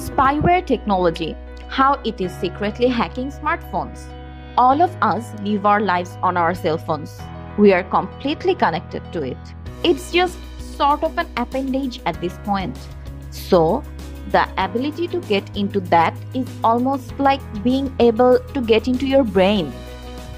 Spyware technology, how it is secretly hacking smartphones. All of us live our lives on our cell phones. We are completely connected to it. It's just sort of an appendage at this point. So, the ability to get into that is almost like being able to get into your brain.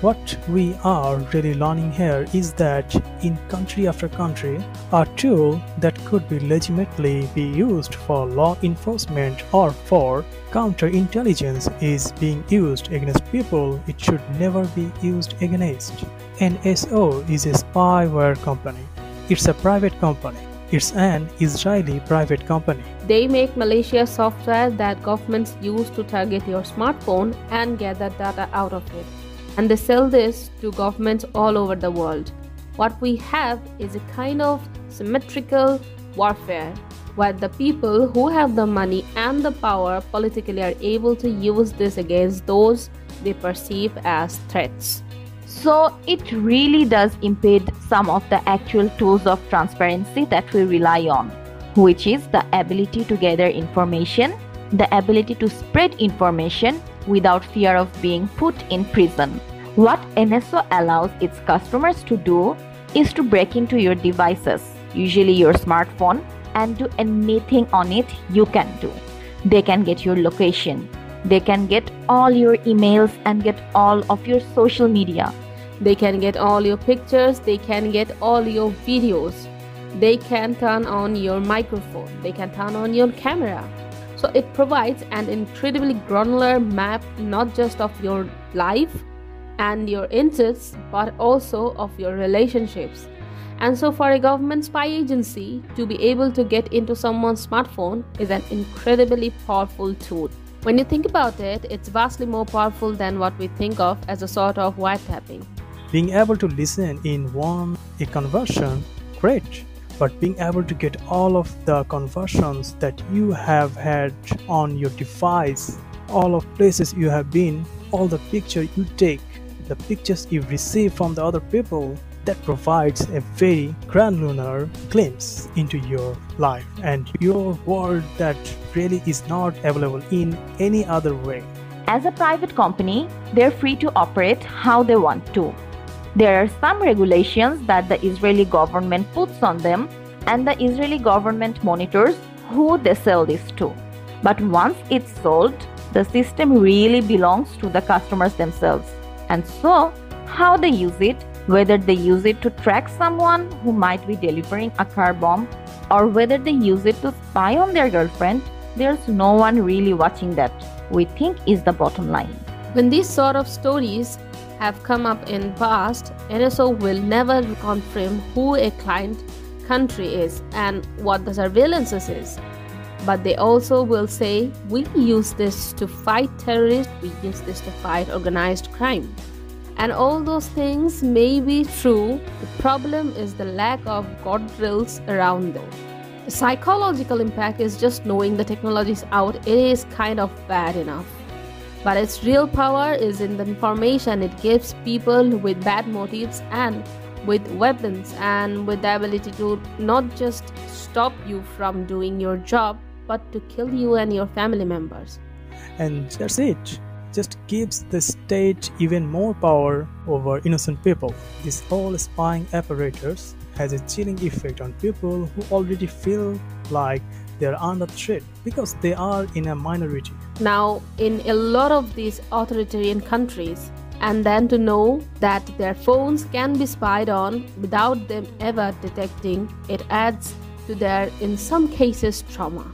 What we are really learning here is that in country after country, a tool that could be legitimately be used for law enforcement or for counterintelligence is being used against people it should never be used against. NSO is a spyware company. It's a private company. It's an Israeli private company. They make malicious software that governments use to target your smartphone and gather data out of it. And they sell this to governments all over the world. What we have is a kind of symmetrical warfare where the people who have the money and the power politically are able to use this against those they perceive as threats. So it really does impede some of the actual tools of transparency that we rely on, which is the ability to gather information, the ability to spread information without fear of being put in prison. What NSO allows its customers to do is to break into your devices, usually your smartphone, and do anything on it you can do. They can get your location. They can get all your emails and get all of your social media. They can get all your pictures. They can get all your videos. They can turn on your microphone. They can turn on your camera. So it provides an incredibly granular map not just of your life and your interests but also of your relationships. And so for a government spy agency to be able to get into someone's smartphone is an incredibly powerful tool. When you think about it, it's vastly more powerful than what we think of as a sort of wiretapping. Being able to listen in a conversion, great. But being able to get all of the conversions that you have had on your device, all of places you have been, all the pictures you take, the pictures you receive from the other people, that provides a very granular glimpse into your life and your world that really is not available in any other way. As a private company, they're free to operate how they want to. There are some regulations that the Israeli government puts on them, and the Israeli government monitors who they sell this to. But once it's sold, the system really belongs to the customers themselves. And so, how they use it, whether they use it to track someone who might be delivering a car bomb, or whether they use it to spy on their girlfriend, there's no one really watching that, we think is the bottom line. When these sort of stories have come up in past, NSO will never confirm who a client country is and what the surveillance is. But they also will say, we use this to fight terrorists, we use this to fight organized crime. And all those things may be true. The problem is the lack of guardrails around them. The psychological impact is just knowing the technology is out. It is kind of bad enough. But its real power is in the information it gives people with bad motives and with weapons and with the ability to not just stop you from doing your job, but to kill you and your family members. And that's it. Just gives the state even more power over innocent people. This whole spying apparatus has a chilling effect on people who already feel like they are under threat because they are in a minority. Now, in a lot of these authoritarian countries, and then to know that their phones can be spied on without them ever detecting, it adds to their, in some cases, trauma.